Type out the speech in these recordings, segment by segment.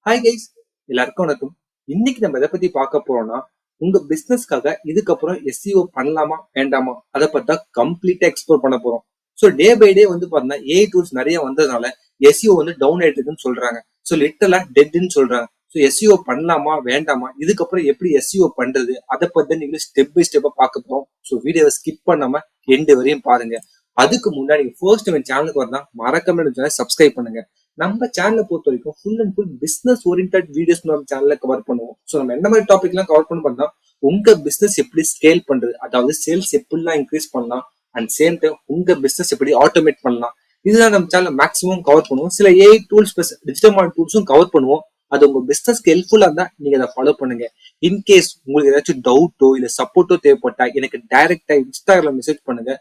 Hi guys, எல்லாருக்கும் வணக்கம். இன்னைக்கு நம்ம எதை பத்தி பார்க்க போறோம்னா, உங்க பிசினஸ்க்காக இதுக்கப்புறம் எஸ்இஓ பண்ணலாமா வேண்டாமா அதை பத்தி தான் கம்ப்ளீட்டா எக்ஸ்ப்ளோர் பண்ண போறோம். ஸோ டே பை டே வந்து பாத்தீங்கன்னா ஏஐ டூல்ஸ் நிறைய வந்ததுனால எஸ்இஓ வந்து டவுன் ஆயிட்டுன்னு சொல்றாங்க. ஸோ லிட்டலா டெட்ன்னு சொல்றாங்க. ஸோ எஸ்இஓ பண்ணலாமா வேண்டாமா, இதுக்கப்புறம் எப்படி எஸ்இஓ பண்றது அதை பத்தி நீங்க ஸ்டெப் பை ஸ்டெப்பா பார்க்க போறோம். ஸோ வீடியோவை ஸ்கிப் பண்ணாம எண்டு வரையும் பாருங்க. அதுக்கு முன்னாடி ஃபர்ஸ்ட் நம்ம சேனலுக்கு வரலாம் மறக்காம சப்ஸ்கிரைப் பண்ணுங்க. நம்ம சேனலை பொறுத்த வரைக்கும் full and full business orient videos நம்ம சேனல்ல கவர் பண்ணுவோம். ஸோ நம்ம என்ன மாதிரி டாபிக் எல்லாம் கவர் பண்ண பார்த்தா உங்க பிசினஸ் எப்படி ஸ்கேல் பண்றது, அதாவது சேல்ஸ் எப்படிலாம் இன்க்ரீஸ் பண்ணலாம், அண்ட் சேம் டைம் உங்க பிசினஸ் எப்படி ஆட்டோமேட் பண்ணலாம், இதுதான் நம்ம சேனல் மேக்ஸிமம் கவர் பண்ணுவோம். சில AI tools plus digital marketing டூல்ஸும் கவர் பண்ணுவோம். அது உங்க பிசினஸ்க்கு ஹெல்ப்ஃபுல்லா இருந்தா நீங்க அதை ஃபாலோ பண்ணுங்க. இன்கேஸ் உங்களுக்கு ஏதாச்சும் டவுட்டோ இல்ல சப்போர்ட்டோ தேவைப்பட்டா எனக்கு டைரக்டா இன்ஸ்டாகிராம் மெசேஜ் பண்ணுங்க.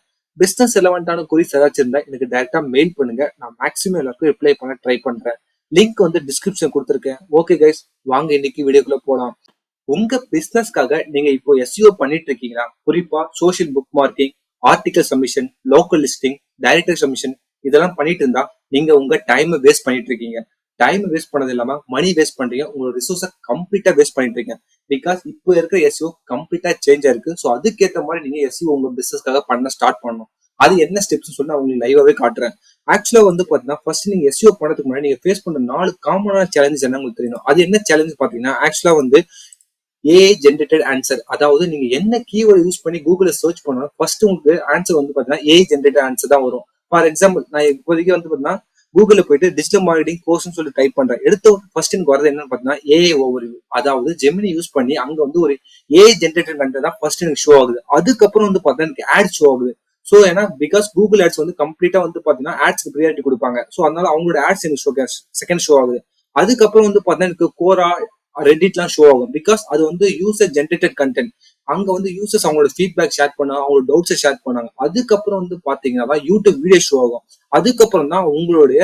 பிசினஸ் ரெலவெண்டான குறிஸ் ஏதாச்சும் இருந்தா எனக்கு டைரக்டா மெயில் பண்ணுங்க. நான் மேக்ஸிமம் எல்லாருக்கும் ரிப்ளை பண்ண ட்ரை பண்றேன். லிங்க் வந்து டிஸ்கிரிப்ஷன் கொடுத்துருக்கேன். ஓகே கைஸ், வாங்க இன்னைக்கு வீடியோக்குள்ள போலாம். உங்க பிசினஸ்க்காக நீங்க இப்போ எஸ்இஓ பண்ணிட்டு இருக்கீங்களா? குறிப்பா social book marking, article submission, local listing, director submission இதெல்லாம் பண்ணிட்டு இருந்தா நீங்க உங்க டைம் வேஸ்ட் பண்ணிட்டு இருக்கீங்க. டைம் வேஸ்ட் பண்ணது இல்லாம மணி வேஸ்ட் பண்றீங்க. உங்களோட ரிசோர்ஸை கம்ப்ளீட்டா வேஸ்ட் பண்ணிட்டு இருக்கீங்க. பிகாஸ் இப்போ இருக்கிற எஸ்இஓ கம்ப்ளீட்டா சேஞ்ச் ஆயிருக்கு. ஸோ அதுக்கேற்ற மாதிரி நீங்க எஸ்இஓ உங்க பிசினஸ்க்காக பண்ண ஸ்டார்ட் பண்ணணும். அது என்ன ஸ்டெப்ஸ் சொல்லி நான் உங்களுக்கு லைவாவே காட்டுறேன். ஆக்சுவலா வந்து பாத்தீங்கன்னா ஃபர்ஸ்ட் நீங்க எஸ்இஓ பண்ணதுக்கு முன்னாடி நீங்க ஃபேஸ் பண்ற 4 காமனான சேலஞ்சஸ் என்ன உங்களுக்கு தெரியணும். அது என்ன சேலஞ்ச் பாத்தீங்கன்னா ஆக்சுவலா வந்து ஏஐ ஜென்ரேட்டட் ஆன்சர். அதாவது நீங்க என்ன கீவேர்டு யூஸ் பண்ணி கூகுள்ல சர்ச் பண்ணாலும் ஃபர்ஸ்ட் உங்களுக்கு ஆன்சர் வந்து பாத்தீங்கன்னா ஏஐ ஜென்ரேட்டட் ஆன்சர் தான் வரும். ஃபார் எக்ஸாம்பிள் நான் இப்போதைக்கு வந்து பாத்தீங்கன்னா கூகுள்ல போயிட்டு டிஜிட்டல் மார்க்கெட்டிங் கோர்ஸ்னு சொல்லி டைப் பண்றேன். எடுத்த ஃபர்ஸ்ட் எனக்கு வரது என்னன்னு பாத்தீங்கன்னா ஏஐ ஓவர்வியூ. அதாவது ஜெமினி யூஸ் பண்ணி அங்க வந்து ஒரு ஏஐ ஜென்ரேட்டட் கண்டென்ட் தான் ஃபர்ஸ்ட் எனக்கு ஷோ ஆகுது. அதுக்கப்புறம் வந்து பாத்தீங்கன்னா எனக்கு ஆட் ஷோ ஆகுது. ஸோ ஏன்னா பிகாஸ் கூகுள் ஆட்ஸ் வந்து கம்ப்ளீட்டா வந்து பாத்தீங்கன்னா ஆட்ஸ்க்கு ப்ரியாரிட்டி கொடுப்பாங்க. ஸோ அதனால அவங்களோட ஆட்ஸ் எனக்கு செகண்ட் ஷோ ஆகுது. அதுக்கப்புறம் வந்து பாத்தீங்கன்னா எனக்கு கோரா ரெடிட்லாம் ஷோ ஆகும். பிகாஸ் அது வந்து யூசர் ஜென்ரேட்டட் கண்டென்ட். அங்க வந்து யூசர்ஸ் அவங்களோட ஃபீட்பேக் ஷேர் பண்ணாங்க, அவங்களோட டவுட்ஸை ஷேர் பண்ணாங்க. அதுக்கப்புறம் வந்து பாத்தீங்கன்னா யூடியூப் வீடியோ ஷோ ஆகும். அதுக்கப்புறம் தான் உங்களுடைய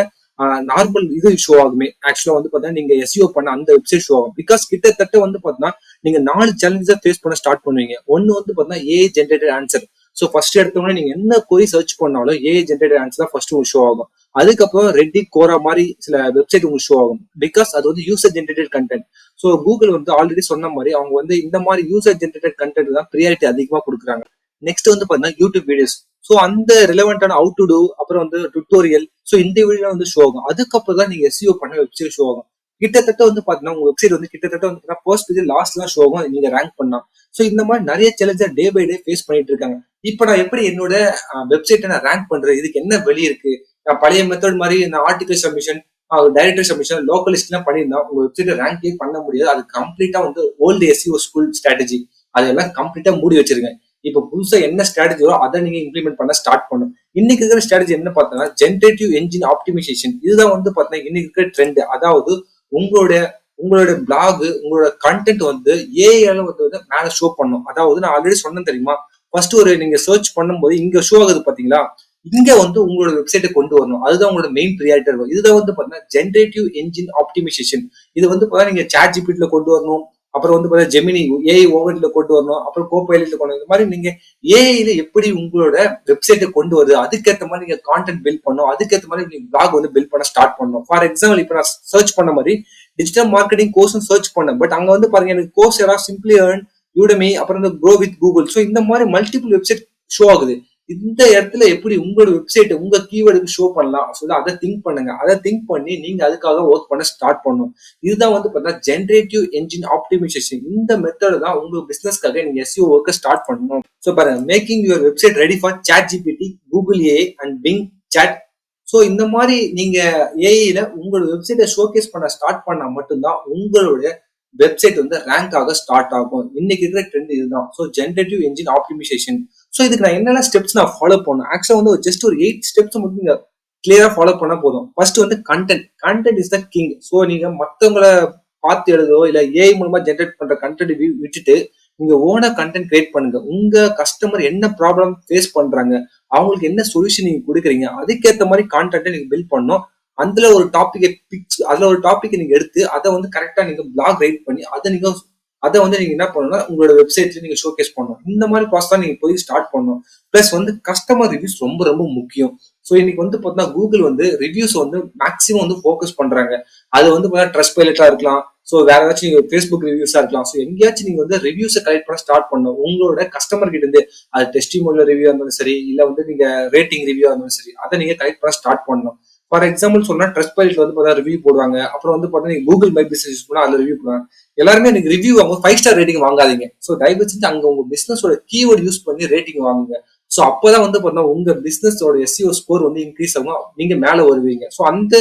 நார்மல் இது ஷோ ஆகுமே. ஆக்சுவலா வந்து பாத்தீங்கன்னா நீங்க எஸ்இஓ பண்ண அந்த வெப்சைட் ஷோ ஆகும். பிகாஸ் கிட்டத்தட்ட வந்து பாத்தீங்கன்னா நீங்க 4 சேலஞ்சஸ் ஃபேஸ் பண்ண ஸ்டார்ட் பண்ணுவீங்க. ஒன்னு வந்து பாத்தீங்கன்னா AI generated answer. So first எடுத்தோடனே நீங்க என்ன கொரி சர்ச் பண்ணாலும் ஏஐ ஜென்ரேட்டட் ஆன்சர் தான் ஃபர்ஸ்ட் உங்களுக்கு ஷோ ஆகும். அதுக்கப்புறம் ரெட்டிட், கோரா மாதிரி சில வெப்சைட் உங்களுக்கு ஷோ ஆகும். பிகாஸ் அது வந்து user generated content. So Google வந்து ஆல்ரெடி சொன்ன மாதிரி அவங்க வந்து இந்த மாதிரி யூசர் ஜென்ரேட்டட் கண்டென்ட் தான் ப்ரியாரிட்டி அதிகமா கொடுக்குறாங்க. நெக்ஸ்ட் வந்து பாத்தீங்கன்னா யூடியூப் வீடியோஸ். ஸோ அந்த ரிலவெண்டான ஹவு டு டூ, அப்புறம் வந்து டுட்டோரியல், ஸோ இந்த வீடியோ வந்து ஷோ ஆகும். அதுக்கப்புறம் தான் நீங்க எஸ்இஓ பண்ண வெப்சைட் ஷோ ஆகும். கிட்டத்தட்ட வந்து பாத்தீங்கன்னா உங்க வெப்சைட் வந்து கிட்டத்தட்ட வந்து ஃபர்ஸ்ட் பேஜ் லாஸ்ட் தான் ஷோ ஆகும் நீங்க ரேங்க் பண்ணா. ஸோ இந்த மாதிரி நிறைய challenger day by day face பண்ணிட்டு இருக்காங்க. இப்போ நான் எப்படி என்னோட வெப்சைட்டை நான் ரேங்க் பண்றேன், இதுக்கு என்ன வழி இருக்கு? நான் பழைய மெத்தட் மாதிரி நான் article submission, director submission, local list எல்லாம் பண்ணியிருந்தா உங்க வெப்சைட்டை ரேங்கே பண்ண முடியாது. அது கம்ப்ளீட்டா வந்து ஓல்டு எஸ்இஓ ஸ்கூல் ஸ்ட்ராட்டஜி. அதெல்லாம் கம்ப்ளீட்டா மூடி வச்சிருக்கேன். இப்போ புதுசா என்ன ஸ்ட்ராட்டஜி வரும் அதை நீங்க இம்ப்ளிமெண்ட் பண்ண ஸ்டார்ட் பண்ணும். இன்னைக்கு இருக்கிற ஸ்ட்ராட்டஜி என்ன பார்த்தோம்னா ஜென்ரேட்டிவ் என்ஜின் ஆப்டிமைசேஷன். இதுதான் வந்து பாத்தீங்கன்னா இன்னைக்கு இருக்கிற ட்ரெண்ட். அதாவது உங்களுடைய உங்களோட பிளாக், உங்களோட கண்டென்ட் வந்து ஏஐல வந்து மேல ஷோ பண்ணும். அதாவது நான் ஆல்ரெடி சொன்னேன் தெரியுமா, ஃபர்ஸ்ட் ஒரு நீங்க சர்ச் பண்ணும்போது இங்க ஷோ ஆகுது பாத்தீங்களா, இங்க வந்து உங்களோட வெப்சைட்டை கொண்டு வரணும். அதுதான் உங்களோட மெயின் ப்ரியாரிட்டி இருக்கும். இதுதான் வந்து பாத்தீங்கன்னா ஜென்ரேட்டிவ் என்ஜின் ஆப்டிமைசேஷன். இது வந்து பாத்தீங்கன்னா நீங்க சாட் ஜிபிடில கொண்டு வரணும், அப்புறம் வந்து பாத்தீங்கன்னா ஜெமினி ஏஐ ஓவர்ல கொண்டு வரணும், அப்புறம் கோபைலட்ல கொண்டு வரணும். இந்த மாதிரி நீங்க ஏஐல எப்படி உங்களோட வெப்சைட்டை கொண்டு வருது அதுக்கேற்ற மாதிரி நீங்க கான்டென்ட் பில்ட் பண்ணணும். அதுக்கேற்ற மாதிரி நீங்க பிளாக் வந்து பில்ட் பண்ண ஸ்டார்ட் பண்ணணும். ஃபார் எக்ஸாம்பிள் இப்போ நான் சர்ச் பண்ண மாதிரி டிஜிட்டல் மார்க்கெட்டிங் கோர்ஸ் சர்ச் பண்ணேன். பட் அங்க வந்து பாருங்க எனக்கு கோர்ஸ் யாராவது சிம்பிளி ஏர்ன், யூடமி, அப்புறம் வந்து க்ரோ வித் கூகுள். ஸோ இந்த மாதிரி மல்டிபிள் வெப்சைட் ஷோ ஆகுது. இந்த இடத்துல எப்படி உங்களோட வெப்சைட் உங்க கீவேர்டுக்கு ஷோ பண்ணலாம் சொல்லி அதை திங்க் பண்ணுங்க. அதை திங்க் பண்ணி நீங்க அதுக்காக ஒர்க் பண்ண ஸ்டார்ட் பண்ணணும். இதுதான் வந்து பாத்தீங்கன்னா ஜென்ரேட்டிவ் என்ஜின் ஆப்டிமைசேஷன். இந்த மெத்தட் தான் உங்க பிசினஸ்க்காக நீங்க எஸ்இஓ ஒர்க்கை ஸ்டார்ட் பண்ணணும். ஸோ பாருங்க, making your website ready for chat GPT, Google AI and Bing chat. So இந்த மாதிரி நீங்க ஏஐல உங்களோட வெப்சைட்டை ஷோகேஸ் பண்ண ஸ்டார்ட் பண்ணா மட்டும்தான் உங்களுடைய வெப்சைட் வந்து ரேங்க் ஆக ஸ்டார்ட் ஆகும். இன்னைக்கு இருக்கிற ட்ரெண்ட் இதுதான். So generative engine optimisation. So இதுக்கு நான் என்னென்ன ஸ்டெப்ஸ் நான் ஃபாலோ பண்ணணும்? ஆக்சுவலா வந்து ஜஸ்ட் ஒரு 8 ஸ்டெப்ஸ் மட்டும் நீங்க கிளியரா ஃபாலோ பண்ணா போதும். ஃபர்ஸ்ட் வந்து content. Content is the king. So நீங்க மத்தவங்களை பார்த்து எழுதோ இல்ல ஏஐ மூலமா ஜென்ரேட் பண்ற கண்டென்ட் விட்டுட்டு நீங்க ஓனா கண்டென்ட் கிரியேட் பண்ணுங்க. உங்க கஸ்டமர் என்ன ப்ராப்ளம் ஃபேஸ் பண்றாங்க, அவங்களுக்கு என்ன சொல்யூஷன் நீங்க கொடுக்குறீங்க, அதுக்கேற்ற மாதிரி கான்டென்ட்டை நீங்க பில்ட் பண்ணணும். அதுல ஒரு டாபிக் பிக்ஸ், அதுல ஒரு டாபிக் நீங்க எடுத்து அதை வந்து கரெக்டா நீங்க பிளாக் ரைட் பண்ணி அதை வந்து நீங்க என்ன பண்ணணும்னா உங்களோட வெப்சைட்ல நீங்க ஷோகேஸ் பண்ணணும். இந்த மாதிரி ப்ராசஸ் தான் நீங்க போய் ஸ்டார்ட் பண்ணணும். பிளஸ் வந்து கஸ்டமர் ரிவ்யூஸ் ரொம்ப ரொம்ப முக்கியம். ஸோ இன்னைக்கு வந்து பார்த்தீங்கன்னா கூகுள் வந்து ரிவ்யூஸ் வந்து மேக்ஸிமம் வந்து ஃபோக்கஸ் பண்றாங்க. அது வந்து பார்த்தீங்கன்னா ட்ரஸ்ட் பைலட்டா இருக்கலாம், ஸோ வேற ஏதாச்சும் ஃபேஸ்புக் ரிவ்யூஸா இருக்கலாம். ஸோ எங்கேயாச்சும் நீங்க வந்து ரிவ்யூஸை கலெக்ட் பண்ண ஸ்டார்ட் பண்ணணும். உங்களோட கஸ்டமர் கிட்ட இருந்து அது டெஸ்டிமோனியல் ரிவ்யூ இருந்தாலும் சரி, இல்ல வந்து நீங்க ரேட்டிங் ரிவ்யூ இருந்தாலும் சரி, அதை நீங்க கலெக்ட் பண்ண ஸ்டார்ட் பண்ணணும். ஃபார் எக்ஸாம்பிள் சொன்னா ட்ரஸ்ட் பைலட்ல வந்து பார்த்தா ரிவ்யூ போடுவாங்க. அப்புறம் வந்து பார்த்தீங்கன்னா கூகுள் மை பிசினஸ் யூஸ் பண்ணா அதுல ரிவ்யூ போடுவாங்க. எல்லாருமே எனக்கு ரிவ்யூ வாங்க 5 ஸ்டார் ரேட்டிங் வாங்காதீங்க. ஸோ தயவு செஞ்சு அங்க உங்க பிசினஸோட கீவேர்ட் யூஸ் பண்ணி ரேட்டிங் வாங்குங்க. ஸோ அப்பதான் வந்து பார்த்தீங்கன்னா உங்க பிசினஸோட எஸ்இஓ ஸ்கோர் வந்து இன்க்ரீஸ் ஆகும், நீங்க மேல வருவீங்க. ஸோ அந்த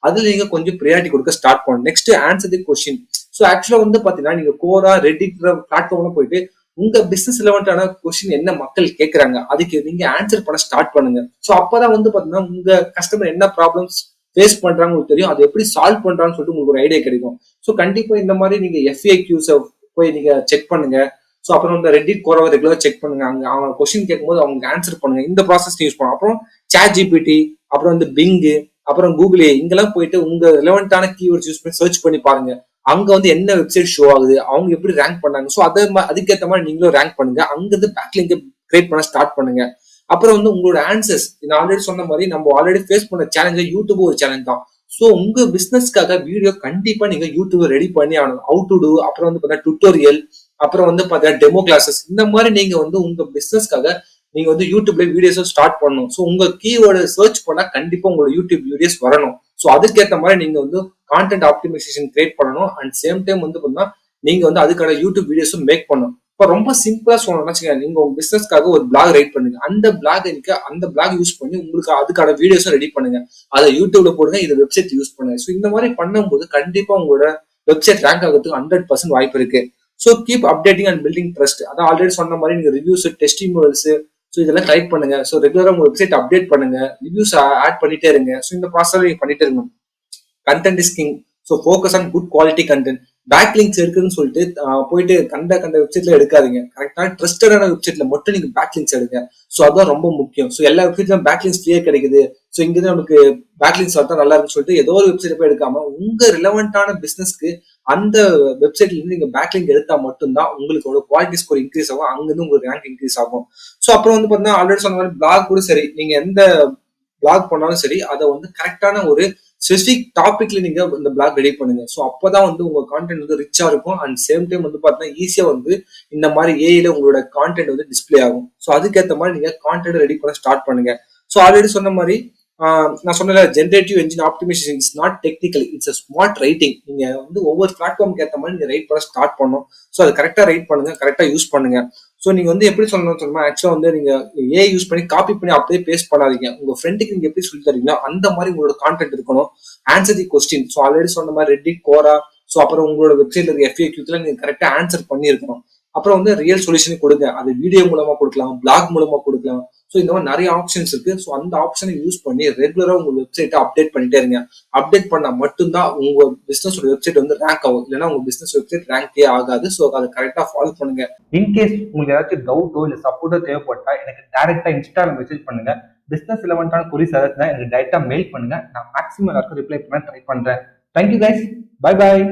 அதுல நீங்க கொஞ்சம் ப்ரியாரிட்டி கொடுக்க ஸ்டார்ட் பண்ணணும். Next answer the question. So ஆக்சுவலா வந்து பாத்தீங்கன்னா நீங்க கோரா ரெடிட் பிளாட்ஃபார்ம்ல போயிட்டு உங்க பிசினஸ் ரிலவெண்டான கொஸ்டின் என்ன மக்கள் கேட்கறாங்க அதுக்கு நீங்க ஆன்சர் பண்ண ஸ்டார்ட் பண்ணுங்க. ஸோ அப்பதான் வந்து பாத்தீங்கன்னா உங்க கஸ்டமர் என்ன ப்ராப்ளம்ஸ் ஃபேஸ் பண்றாங்க உங்களுக்கு தெரியும், அதை எப்படி சால்வ் பண்றாங்கன்னு சொல்லிட்டு உங்களுக்கு ஒரு ஐடியா கிடைக்கும். ஸோ கண்டிப்பா இந்த மாதிரி நீங்க FAQs போய் நீங்க செக் பண்ணுங்க. ஸோ அப்புறம் இந்த ரெடிட் கோராவை ரெகுலர் செக் பண்ணுங்க. அங்க அவங்க கொஸ்டின் கேட்கும்போது அவங்க ஆன்சர் பண்ணுங்க. இந்த ப்ராசஸ் யூஸ் பண்ணும். அப்புறம் சாட் ஜிபிடி, அப்புறம் வந்து பிங், அப்புறம் கூகுள் இங்கெல்லாம் போயிட்டு உங்க ரிலவெண்டான கீவேர்ட்ஸ் யூஸ் பண்ணி சர்ச் பண்ணி பாருங்க. அங்க வந்து என்ன வெப்சைட் ஷோ ஆகுது, அவங்க எப்படி ரேங்க் பண்ணாங்க. ஸோ அதுக்கேற்ற மாதிரி நீங்களும் ரேங்க் பண்ணுங்க. அங்க இருந்து பேக்லிங்க கிரியேட் பண்ண ஸ்டார்ட் பண்ணுங்க. அப்புறம் வந்து உங்களோட ஆன்சர்ஸ், நான் ஆல்ரெடி சொன்ன மாதிரி நம்ம ஆல்ரெடி ஃபேஸ் பண்ண சேலஞ்ச் யூடியூப் ஒரு சேலஞ்ச் தான். ஸோ உங்க பிசினஸ்க்காக வீடியோ கண்டிப்பா நீங்க யூடியூப் ரெடி பண்ணி ஆகணும். ஹவு டு டூ, அப்புறம் வந்து பார்த்தா டுட்டோரியல், அப்புறம் வந்து பார்த்தா டெமோ கிளாஸஸ், இந்த மாதிரி நீங்க வந்து உங்க பிசினஸ்க்காக நீங்க வந்து யூடியூப்ல வீடியோஸ் ஸ்டார்ட் பண்ணணும். ஸோ உங்க கீவேர்டு சர்ச் பண்ணா கண்டிப்பா உங்களோட யூடியூப் வீடியோஸ் வரணும். ஸோ அதுக்கேற்ற மாதிரி நீங்க வந்து கான்டென்ட் ஆப்டிமைசேஷன் கிரியேட் பண்ணணும். அண்ட் சேம் டைம் வந்து பார்த்தீங்கன்னா நீங்க வந்து அதுக்கான யூடியூப் வீடியோஸும் மேக் பண்ணணும். இப்போ ரொம்ப சிம்பிளா சொல்லணும்னா நீங்க உங்க பிசினஸ்க்காக ஒரு பிளாக் ரைட் பண்ணுங்க. அந்த பிளாக் யூஸ் பண்ணி உங்களுக்கு அதுக்கான வீடியோஸும் ரெடி பண்ணுங்க. அதை யூடியூப்ல போடுங்க, இது வெப்சைட் யூஸ் பண்ணுங்க. ஸோ இந்த மாதிரி பண்ணும்போது கண்டிப்பா உங்களோட வெப்சைட் ரேங்க் ஆகிறதுக்கு 100% வாய்ப்பு இருக்கு. So keep updating and building trust. அதான் ஆல்ரெடி சொன்ன மாதிரி நீங்க ரிவ்யூஸ், டெஸ்டிமோனியல்ஸ், ஸோ இதெல்லாம் கலெக்ட் பண்ணுங்க. ஸோ ரெகுலரா உங்க வெப்சைட் அப்டேட் பண்ணுங்க, ரிவ்யூஸ் ஆட் பண்ணிட்டே இருங்க. ஸோ இந்த ப்ராசஸ் நீங்க பண்ணிட்டே இருங்க. Content is king. So focus on good quality content. Back links இருக்குன்னு சொல்லிட்டு போயிட்டு கண்ட வெப்சைட்ல எடுக்காதீங்க. கரெக்டான ட்ரஸ்டடான வெப்சைட்ல மட்டும் நீங்க பேக் லிங்க்ஸ் எடுங்க. ஸோ அதான் ரொம்ப முக்கியம். ஸோ எல்லா வெப்சைட்லயும் பேக் லிங்க்ஸ் ஃப்ரீயா கிடைக்குது, ஸோ இங்கிருந்து நமக்கு பேக் லிங்க்ஸ் வரதான் நல்லா இருக்குன்னு சொல்லிட்டு ஏதோ ஒரு வெப்சைட் போய் எடுக்காம உங்க ரிலவெண்டான பிசினஸ்க்கு அந்த வெப்சைட்ல இருந்து நீங்க பேக் லிங்க் எடுத்தா மட்டும்தான் உங்களுக்கு குவாலிட்டி ஸ்கோர் இன்க்ரீஸ் ஆகும், அங்கிருந்து உங்களுக்கு ரேங்க் இன்க்ரீஸ் ஆகும். ஸோ அப்புறம் வந்து பாத்தீங்கன்னா ஆல்ரெடி சொன்ன மாதிரி பிளாக் கூட சரி, நீங்க எந்த பிளாக் பண்ணாலும் சரி, அதை வந்து கரெக்டான ஒரு ஸ்பெசிபிக் டாபிக்ல நீங்க இந்த பிளாக் ரெடி பண்ணுங்க. ஸோ அப்பதான் வந்து உங்க கான்டென்ட் வந்து ரிச்சா இருக்கும். அண்ட் சேம் டைம் வந்து பாத்தீங்கன்னா ஈஸியா வந்து இந்த மாதிரி ஏஐல உங்களோட கான்டென்ட் வந்து டிஸ்பிளே ஆகும். ஸோ அதுக்கேற்ற மாதிரி நீங்க கான்டென்ட் ரெடி பண்ண ஸ்டார்ட் பண்ணுங்க. ஸோ ஆல்ரெடி சொன்ன மாதிரி நான் சொன்ன generative engine optimisation is not technical, it's a smart writing. நீங்க வந்து ஒவ்வொரு பிளாட்ஃபார்முக்கு ஏற்ற மாதிரி நீங்க ரைட் பண்ண ஸ்டார்ட் பண்ணணும். ஸோ அதை கரெக்டா ரைட் பண்ணுங்க, கரெக்டா யூஸ் பண்ணுங்க. ஸோ நீங்க வந்து எப்படி சொல்லணும் ஆக்சுவலா வந்து நீங்க ஏ யூஸ் பண்ணி காப்பி பண்ணி அப்படியே பேஸ்ட் பண்ணாதீங்க. உங்க ஃப்ரெண்டுக்கு நீங்க எப்படி சொல்லி தரீங்களோ அந்த மாதிரி உங்களோட கான்டென்ட் இருக்கணும். Answer the question. So already சொன்ன மாதிரி ரெடிட், கோரா, ஸோ அப்புறம் உங்களோட வெப்சைட்ல இருக்க FAQல நீங்க கரெக்டா ஆன்சர் பண்ணியிருக்கணும். அப்புறம் வந்து ரியல் சொல்யூஷன் கொடுங்க. அது வீடியோ மூலமா கொடுக்கலாம், பிளாக் மூலமா கொடுக்கலாம். ஸோ இந்த மாதிரி நிறைய ஆப்ஷன்ஸ் இருக்கு. ஸோ அந்த ஆப்ஷனை யூஸ் பண்ணி ரெகுலரா உங்க வெப்சைட்டை அப்டேட் பண்ணிட்டே இருங்க. அப்டேட் பண்ணா மட்டும்தான் உங்க பிசினஸ் வெப்சைட் வந்து ரேங்க் ஆகும். இல்லைன்னா உங்க பிசினஸ் வெப்சைட் ரேங்கே ஆகாது. ஸோ அதை கரெக்டா ஃபாலோ பண்ணுங்க. இன்கேஸ் உங்களுக்கு ஏதாச்சும் டவுட்டோ இல்ல சப்போர்ட்டோ தேவைப்பட்டா எனக்கு டைரக்டா இன்ஸ்டால மெசேஜ் பண்ணுங்க. பிசினஸ் ரிலவெண்டான கொரிஸ் ஏதாச்சும் எனக்கு டைரக்டா மெயில் பண்ணுங்க. நான் மேக்ஸிமம் எல்லாருக்கும் ரிப்ளை பண்ண ட்ரை பண்றேன். Thank you guys. Bye bye.